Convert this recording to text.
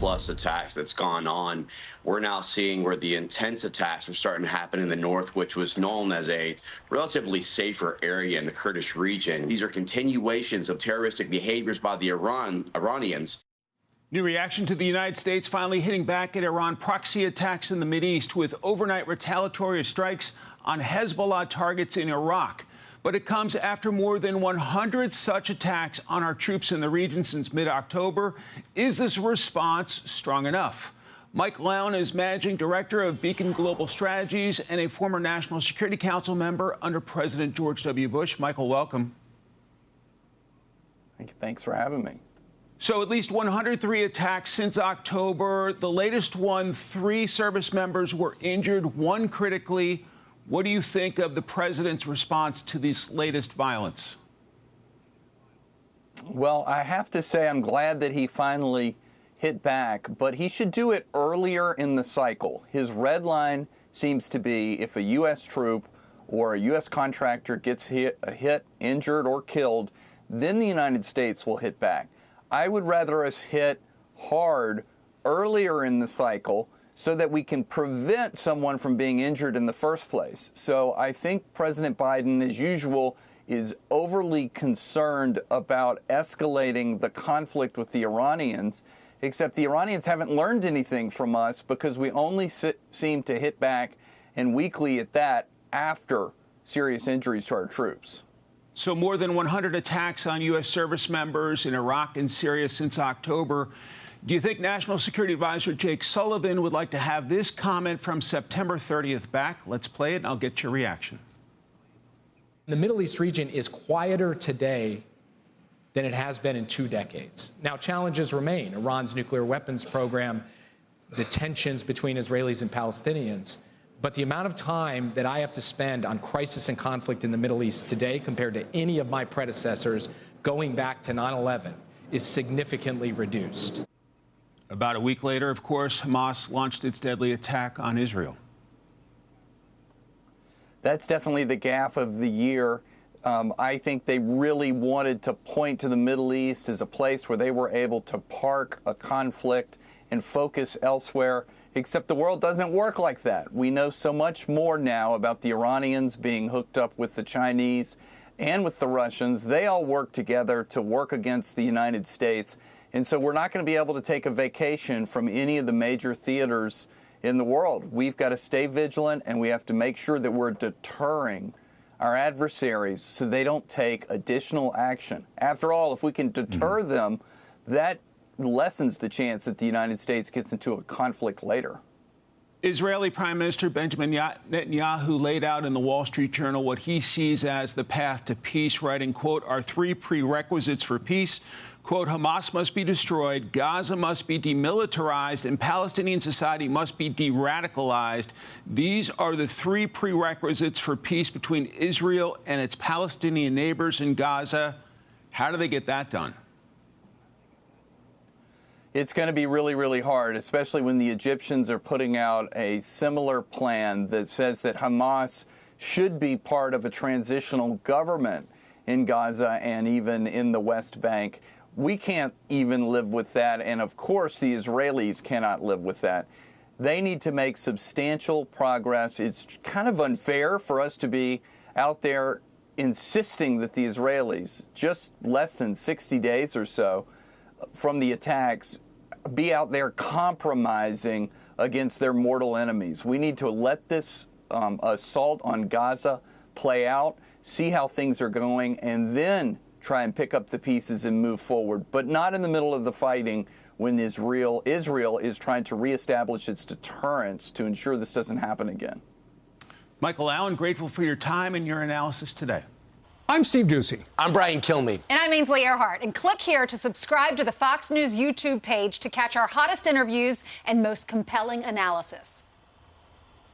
plus attacks that's gone on, we're now seeing where the intense attacks are starting to happen in the north, which was known as a relatively safer area in the Kurdish region. These are continuations of terroristic behaviors by the Iranians. New reaction to the United States finally hitting back at Iran proxy attacks in the Mideast with overnight retaliatory strikes on Hezbollah targets in Iraq. But it comes after more than 100 such attacks on our troops in the region since mid-October. Is this response strong enough? Mike Lown is managing director of Beacon Global Strategies and a former National Security Council member under President George W. Bush. Michael, welcome. Thanks for having me. So at least 103 attacks since October. The latest one, 3 service members were injured, 1 critically. What do you think of the president's response to this latest violence? Well, I have to say I'm glad that he finally hit back, but he should do it earlier in the cycle. His red line seems to be if a U.S. troop or a U.S. contractor gets hit, injured, or killed, then the United States will hit back. I would rather us hit hard earlier in the cycle so that we can prevent someone from being injured in the first place. So I think President Biden, as usual, is overly concerned about escalating the conflict with the Iranians, except the Iranians haven't learned anything from us because we only seem to hit back, and weakly at that, after serious injuries to our troops. So more than 100 attacks on U.S. service members in Iraq and Syria since October. Do you think National Security Advisor Jake Sullivan would like to have this comment from September 30th back? Let's play it, and I'll get your reaction. The Middle East region is quieter today than it has been in 2 decades. Now, challenges remain. Iran's nuclear weapons program, the tensions between Israelis and Palestinians. But the amount of time that I have to spend on crisis and conflict in the Middle East today compared to any of my predecessors going back to 9/11 is significantly reduced. About a week later, of course, Hamas launched its deadly attack on Israel. That's definitely the gaffe of the year. I think they really wanted to point to the Middle East as a place where they were able to park a conflict and focus elsewhere. Except the world doesn't work like that. We know so much more now about the Iranians being hooked up with the Chinese and with the Russians. They all work together to work against the United States. And so we're not going to be able to take a vacation from any of the major theaters in the world. We've got to stay vigilant, and we have to make sure that we're deterring our adversaries so they don't take additional action. After all, if we can deter them, that lessens the chance that the United States gets into a conflict later. Israeli Prime Minister Benjamin Netanyahu laid out in the Wall Street Journal what he sees as the path to peace, writing, quote, "Our 3 prerequisites for peace. Quote, Hamas must be destroyed, Gaza must be demilitarized, and Palestinian society must be de-radicalized. These are the 3 prerequisites for peace between Israel and its Palestinian neighbors in Gaza." How do they get that done? It's going to be really, really hard, especially when the Egyptians are putting out a similar plan that says that Hamas should be part of a transitional government in Gaza and even in the West Bank. We can't even live with that, and of course the Israelis cannot live with that. They need to make substantial progress. It's kind of unfair for us to be out there insisting that the Israelis, just less than 60 days or so from the attacks, be out there compromising against their mortal enemies. We need to let this assault on Gaza play out, see how things are going, and then try and pick up the pieces and move forward, but not in the middle of the fighting when Israel is trying to reestablish its deterrence to ensure this doesn't happen again. Michael Allen, grateful for your time and your analysis today. I'm Steve Doocy. I'm Brian Kilmeade. And I'm Ainsley Earhart. And click here to subscribe to the Fox News YouTube page to catch our hottest interviews and most compelling analysis.